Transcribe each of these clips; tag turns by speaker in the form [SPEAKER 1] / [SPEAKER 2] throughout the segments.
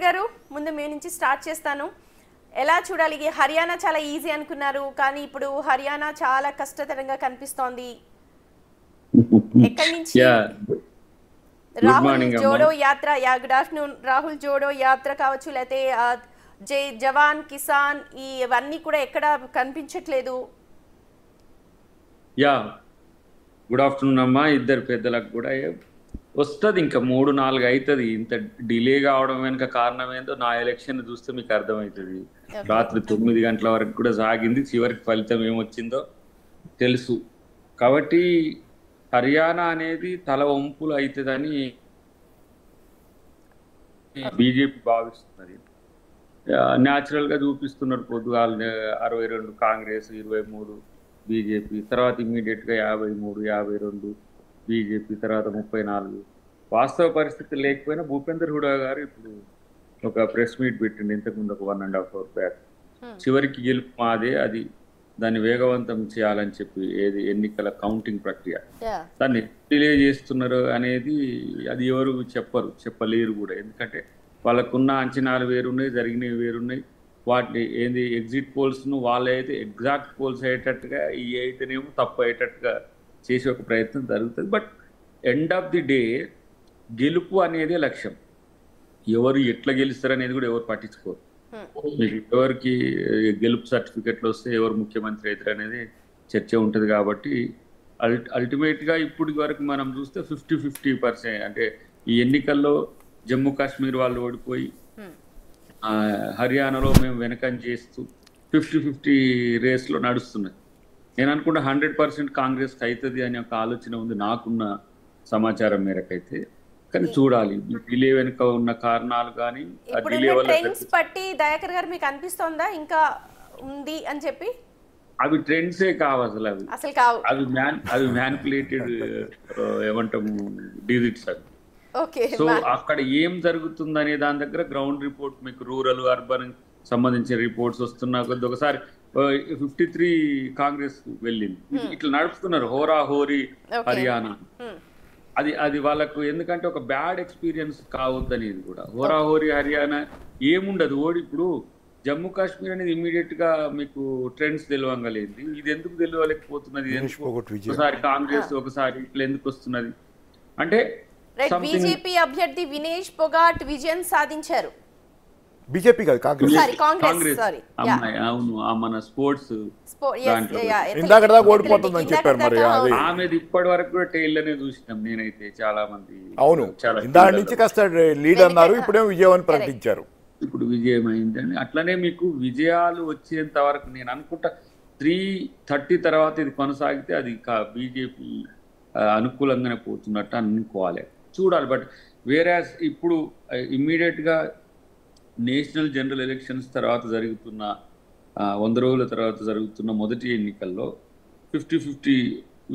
[SPEAKER 1] గారు ముందు మీ నుంచి స్టార్ట్ చేస్తాను. ఎలా చూడాలి? హర్యానా చాలా ఈజీ అనుకున్నారు, కానీ ఇప్పుడు హర్యానా చాలా కష్టతరంగా కనిపిస్తోంది. ఎక్కడి నుంచి రాహుల్ జోడో యాత్ర, గుడ్ ఆఫ్టర్నూన్. రాహుల్ జోడో యాత్ర కావచ్చు, లేకపోతే జై జవాన్ కిసాన్ ఇవన్నీ కూడా ఎక్కడ కనిపించట్లేదు.
[SPEAKER 2] గుడ్ ఆఫ్టర్నూన్ అమ్మా. ఇద్దరు పెద్దలకు కూడా వస్తుంది, ఇంకా 3-4 అవుతుంది. ఇంత డిలే కావడం వెనుక కారణం ఏందో నా ఎలక్షన్ చూస్తే మీకు అర్థమవుతుంది. రాత్రి 9 గంటల వరకు కూడా సాగింది, చివరికి ఫలితం ఏమొచ్చిందో తెలుసు. కాబట్టి హర్యానా అనేది తల వంపులు అవుతుందని బీజేపీ భావిస్తున్నది. న్యాచురల్ గా చూపిస్తున్నారు. పొద్దుగాల 62 కాంగ్రెస్, 23 బీజేపీ, తర్వాత ఇమ్మీడియట్ గా 53, 52 బీజేపీ, తర్వాత 34. వాస్తవ పరిస్థితి లేకపోయినా భూపేందర్ హుడా గారు ఇప్పుడు ఒక ప్రెస్ మీట్ పెట్టిండు ఇంతకుముందు, ఒక 1.5 hour బ్యాక్. చివరికి గెలుపు మాదే, అది దాన్ని వేగవంతం చేయాలని చెప్పి, ఏది ఎన్నికల కౌంటింగ్ ప్రక్రియ దాన్ని డిలే చేస్తున్నారు అనేది అది ఎవరు చెప్పలేరు కూడా. ఎందుకంటే వాళ్ళకున్న అంచనాలు వేరున్నాయి, జరిగినవి వేరున్నాయి. వాటిని ఏంది ఎగ్జిట్ పోల్స్ ను వాళ్ళైతే ఎగ్జాక్ట్ పోల్స్ అయ్యేటట్టుగా, ఈ అయితేనేమో తప్పు అయ్యేటట్టుగా చేసే ఒక ప్రయత్నం జరుగుతుంది. But end of the day గెలుపు అనేది లక్ష్యం. ఎవరు ఎట్లా గెలుస్తారు అనేది కూడా ఎవరు పట్టించుకోరు. మీకు ఎవరికి గెలుపు సర్టిఫికెట్లు వస్తే ఎవరు ముఖ్యమంత్రి అవుతారు అనేది చర్చ ఉంటుంది. కాబట్టి అల్టిమేట్ గా ఇప్పటి వరకు మనం చూస్తే 50-50%. అంటే ఈ ఎన్నికల్లో జమ్మూ కాశ్మీర్ వాళ్ళు ఓడిపోయి హర్యానాలో మేము వెనకం చేస్తూ 50-50 రేస్లో నడుస్తున్నాయి. నేను అనుకుంటా 100% కాంగ్రెస్ అవుతుంది అనే ఒక ఆలోచన ఉంది నాకున్న సమాచారం మేరకైతే. కానీ చూడాలి డిలే వెనుక ఉన్న కారణాలు కానీ
[SPEAKER 1] ట్రెండ్స్ బట్టి. దయాకర్ గారు మీకు అనిపిస్తోందా ఇంకా ఉంది అని చెప్పి?
[SPEAKER 2] అవి ట్రెండ్సే కావు అసలు,
[SPEAKER 1] అసలు కావు.
[SPEAKER 2] అవి మ్యానిపులేటెడ్ ఏమంటాము డిజిట్స్ అవి. సో అక్కడ ఏం జరుగుతుంది అనే దాని దగ్గర గ్రౌండ్ రిపోర్ట్, మీకు రూరల్ అర్బన్ సంబంధించిన రిపోర్ట్స్ వస్తున్నా కొద్ది. ఒకసారి 53 కాంగ్రెస్ వెళ్ళింది. ఇట్లా నడుపుతున్నారు హోరా హోరీ హర్యానా. అది వాళ్ళకు ఎందుకంటే ఒక బ్యాడ్ ఎక్స్పీరియన్స్ కావద్దు అనేది కూడా. హోరా హోరీ హర్యానా ఏముండదు. ఇప్పుడు జమ్మూ కాశ్మీర్ అనేది ఇమ్మీడియట్ గా మీకు ట్రెండ్స్ తెలియగలేదు. ఇది ఎందుకు తెలియలేకపోతున్నది? ఒకసారి కాంగ్రెస్, ఒకసారి ఇట్లా ఎందుకు వస్తున్నది అంటే
[SPEAKER 1] బీజేపీ అభ్యర్థి వినేష్ పొగాట్ విజయం సాధించారు.
[SPEAKER 3] బీజేపీ కాదు, కాంగ్రెస్.
[SPEAKER 2] అవును, మన స్పోర్ట్స్
[SPEAKER 3] ఓడిపోతుందని చెప్పారు. మరి
[SPEAKER 2] ఆమెది ఇప్పటి వరకు కూడా టైల్ అనే చూసినాం నేనైతే. చాలా మంది
[SPEAKER 3] అవును, దాని నుంచి కాస్త లీడ్ అన్నారు, ఇప్పుడేమో విజయం అని ప్రకటించారు.
[SPEAKER 2] ఇప్పుడు విజయం అయిందని. అట్లనే మీకు విజయాలు వచ్చేంత వరకు నేను అనుకుంటా 3:30 తర్వాత ఇది కొనసాగితే అది బీజేపీ అనుకూలంగానే పోతున్నట్టు అనుకోవాలి. చూడాలి. బట్ వేరే ఇప్పుడు ఇమ్మీడియట్ గా నేషనల్ జనరల్ ఎలక్షన్స్ తర్వాత జరుగుతున్న 100 రోజుల తర్వాత జరుగుతున్న మొదటి ఎన్నికల్లో 50-50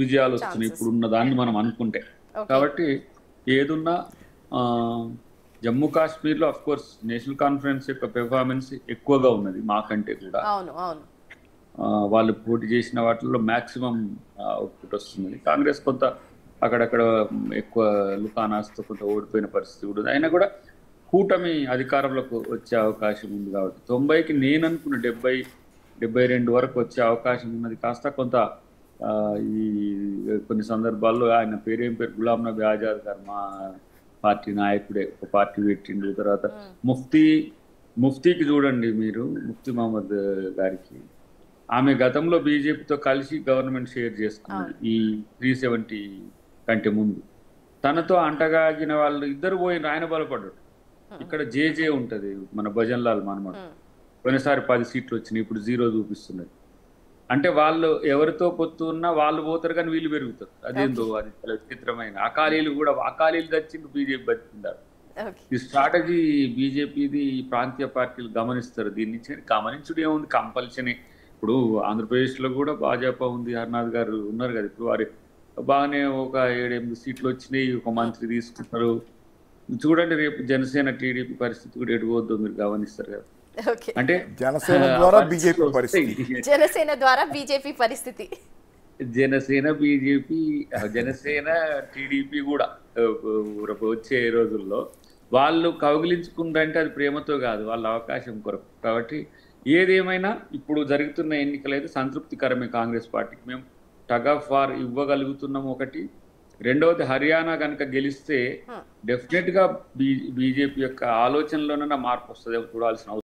[SPEAKER 2] విజయాలు వస్తున్నాయి ఇప్పుడున్న దాన్ని మనం అనుకుంటే. కాబట్టి ఏదున్నా జమ్మూ కాశ్మీర్ లో అఫ్ కోర్స్ నేషనల్ కాన్ఫరెన్స్ యొక్క పెర్ఫార్మెన్స్ ఎక్కువగా ఉన్నది మాకంటే కూడా. వాళ్ళు పోటీ చేసిన వాటిల్లో మాక్సిమం అవుట్పుట్ వస్తున్నది. కాంగ్రెస్ కొంత అక్కడక్కడ ఎక్కువ లుకానాస్తో కొంత ఓడిపోయిన పరిస్థితి కూడా. అయినా కూడా కూటమి అధికారంలోకి వచ్చే అవకాశం ఉంది. కాబట్టి 90కి నేను అనుకున్న 70-72 వరకు వచ్చే అవకాశం ఉన్నది. కాస్త కొంత ఈ కొన్ని సందర్భాల్లో ఆయన పేరు గులాం నబీ ఆజాద్ గారు, మా పార్టీ నాయకుడే, ఒక పార్టీ పెట్టిండు. తర్వాత ముఫ్తీకి చూడండి మీరు, ముఫ్తీ మహమ్మద్ గారికి. ఆమె గతంలో బీజేపీతో కలిసి గవర్నమెంట్ షేర్ చేసుకున్నది ఈ 370 కంటే ముందు. తనతో అంటగాగిన వాళ్ళు ఇద్దరు పోయిన ఆయన బలపడ్డాడు. ఇక్కడ జేజే ఉంటది, మన భజన్ లాల్ మనమడు. కొన్నిసారి 10 సీట్లు వచ్చినాయి, ఇప్పుడు 0 చూపిస్తున్నది. అంటే వాళ్ళు ఎవరితో పొత్తు ఉన్నా వాళ్ళు పోతారు కానీ వీళ్ళు పెరుగుతారు. అదేందో అది చాలా విచిత్రమైన. అకాలీలు తెచ్చిండు, బీజేపీ బతికిందారు. ఈ స్ట్రాటజీ బీజేపీది ప్రాంతీయ పార్టీలు గమనిస్తారు. దీని నుంచి గమనించుడు ఏముంది, కంపల్సరీ. ఇప్పుడు ఆంధ్రప్రదేశ్ లో కూడా భాజపా ఉంది, హర్నాథ్ గారు ఉన్నారు కదా. ఇప్పుడు వారి బాగానే ఒక 7-8 సీట్లు వచ్చినాయి, ఒక మంత్రి తీసుకుంటారు. చూడండి రేపు జనసేన టీడీపీ పరిస్థితి కూడా ఎటు పోద్దో మీరు గమనిస్తారు కదా. అంటే
[SPEAKER 3] జనసేన ద్వారా బీజేపీ
[SPEAKER 1] పరిస్థితి,
[SPEAKER 2] జనసేన టీడీపీ కూడా వచ్చే రోజుల్లో వాళ్ళు కౌగిలించుకుందంటే అది ప్రేమతో కాదు, వాళ్ళ అవకాశం కొరకు. కాబట్టి ఏదేమైనా ఇప్పుడు జరుగుతున్న ఎన్నికలు అయితే సంతృప్తికరమే కాంగ్రెస్ పార్టీకి. మేము టగ్ ఆఫ్ వార్ ఇవ్వగలుగుతున్నాము ఒకటి. రెండవది హర్యానా కనుక గెలిస్తే డెఫినెట్గా బీజేపీ యొక్క ఆలోచనలోనైనా మార్పు వస్తుందేమో చూడాల్సిన అవసరం